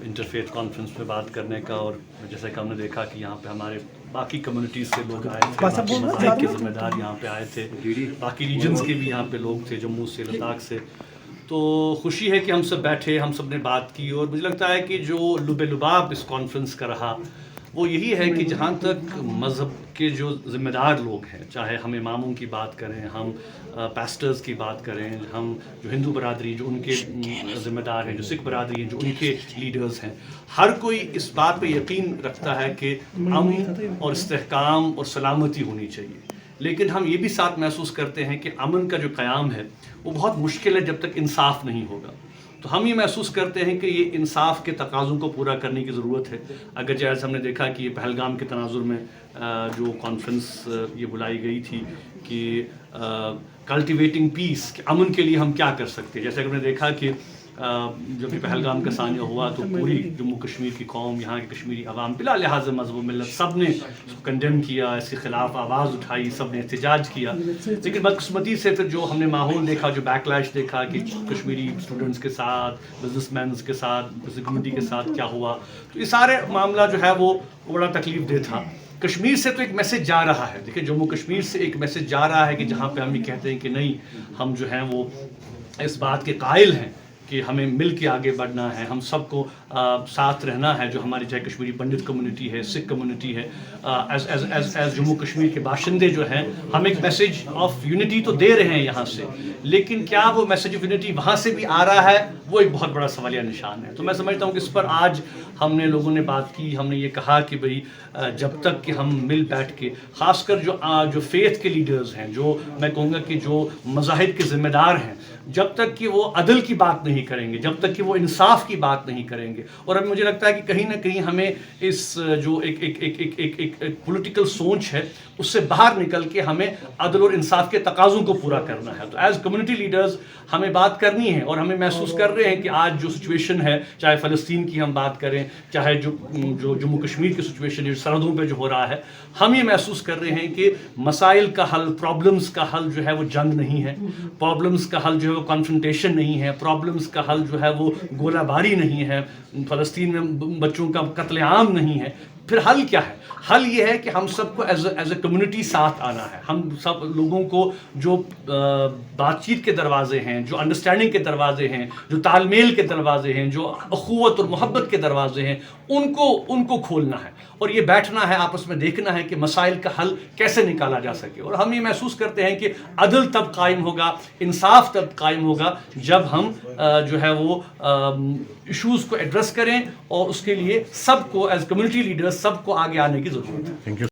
Interfaith conference में बात करने का, और जैसे कि हमने देखा कि यहाँ पे हमारे बाकी कम्युनिटीज़ से लोग आए थे, बाकी मज़ाहिब के ज़िम्मेदार यहाँ पे आए थे, बाकी रीजन्स के भी यहाँ पे लोग थे, जम्मू से, लद्दाख से। तो खुशी है कि हम सब बैठे, हम सब ने बात की, और मुझे लगता है कि जो लुबे लुबाब इस कॉन्फ्रेंस का रहा वो यही है कि जहाँ तक मज़हब के जो ज़िम्मेदार लोग हैं, चाहे हम इमामों की बात करें, हम पास्टर्स की बात करें, हम जो हिंदू बरादरी जो उनके ज़िम्मेदार हैं, जो सिख बरादरी हैं जो उनके लीडर्स हैं, हर कोई इस बात पे यकीन रखता है कि अमन और इस्तेहकाम और सलामती होनी चाहिए। लेकिन हम ये भी साथ महसूस करते हैं कि अमन का जो क़याम है वो बहुत मुश्किल है जब तक इंसाफ नहीं होगा। तो हम ये महसूस करते हैं कि ये इंसाफ के तकाज़ों को पूरा करने की ज़रूरत है। अगर जैसे हमने देखा कि ये पहलगाम के तनाजुर में जो कॉन्फ्रेंस ये बुलाई गई थी कि कल्टिवेटिंग पीस, कि अमन के लिए हम क्या कर सकते हैं। जैसे हमने देखा कि जब भी पहलगाम का सानिया हुआ तो पूरी जम्मू कश्मीर की कौम, यहाँ की कश्मीरी अवाम बिला लिहाज मज़हब मिलत सब ने इसको कंडेम किया, इसके ख़िलाफ़ आवाज़ उठाई, सब ने एहतजाज किया। लेकिन बदकिस्मती से फिर जो हमने माहौल देखा, जो बैकलैश देखा कि कश्मीरी स्टूडेंट्स के साथ, बिजनेसमैन के साथ, कम्युनिटी के साथ क्या हुआ, तो ये सारे मामला जो है वो बड़ा तकलीफ दे था। कश्मीर से तो एक मैसेज जा रहा है, देखिए जम्मू कश्मीर से एक मैसेज जा रहा है कि जहाँ पे हम ये कहते हैं कि नहीं, हम जो हैं वो इस बात के कायल हैं कि हमें मिल के आगे बढ़ना है, हम सबको साथ रहना है, जो हमारी चाहे कश्मीरी पंडित कम्युनिटी है, सिख कम्युनिटी है, एज जम्मू कश्मीर के बाशिंदे जो हैं, हम एक मैसेज ऑफ यूनिटी तो दे रहे हैं यहाँ से, लेकिन क्या वो मैसेज ऑफ यूनिटी वहाँ से भी आ रहा है, वो एक बहुत बड़ा सवालिया निशान है। तो मैं समझता हूँ कि इस पर आज हमने लोगों ने बात की, हमने ये कहा कि भाई जब तक कि हम मिल बैठ के, ख़ासकर जो फेथ के लीडर्स हैं, जो मैं कहूँगा कि जो मज़ाहिब के ज़िम्मेदार हैं, जब तक कि वो अदल की बात नहीं करेंगे, जब तक कि वो इंसाफ की बात नहीं करेंगे, और अब मुझे लगता है कि कहीं ना कहीं हमें इस जो एक पॉलिटिकल सोच है उससे बाहर निकल के हमें अदल और इंसाफ के तकाज़ों को पूरा करना है। तो एज कम्युनिटी लीडर्स हमें बात करनी है, और हमें महसूस कर रहे हैं कि आज जो सिचुएशन है, चाहे फ़लस्तीन की हम बात करें, चाहे जो जम्मू कश्मीर की सिचुएशन जो सरहदों पे जो हो रहा है, हम ये महसूस कर रहे हैं कि मसाइल का हल, प्रॉब्लम्स का हल जो है वो जंग नहीं है, प्रॉब्लम्स का हल जो है वो कॉन्फ्रंटेशन नहीं है, प्रॉब्लम्स का हल जो है वो गोलाबारी नहीं है, फ़लस्तीन में बच्चों का कत्लेआम नहीं है। फिर हल क्या है? हल ये है कि हम सबको एज ए कम्युनिटी साथ आना है। हम सब लोगों को जो बातचीत के दरवाजे हैं, जो अंडरस्टैंडिंग के दरवाजे हैं, जो तालमेल के दरवाजे हैं, जो अखुवत और मोहब्बत के दरवाजे हैं, उनको खोलना है, और ये बैठना है, आपस में देखना है कि मसाइल का हल कैसे निकाला जा सके। और हम ये महसूस करते हैं कि अदल तब कायम होगा, इंसाफ तब कायम होगा जब हम जो है वो इश्यूज़ को एड्रेस करें, और उसके लिए सबको एज कम्युनिटी लीडर्स सबको आगे आने की ज़रूरत है। Thank you.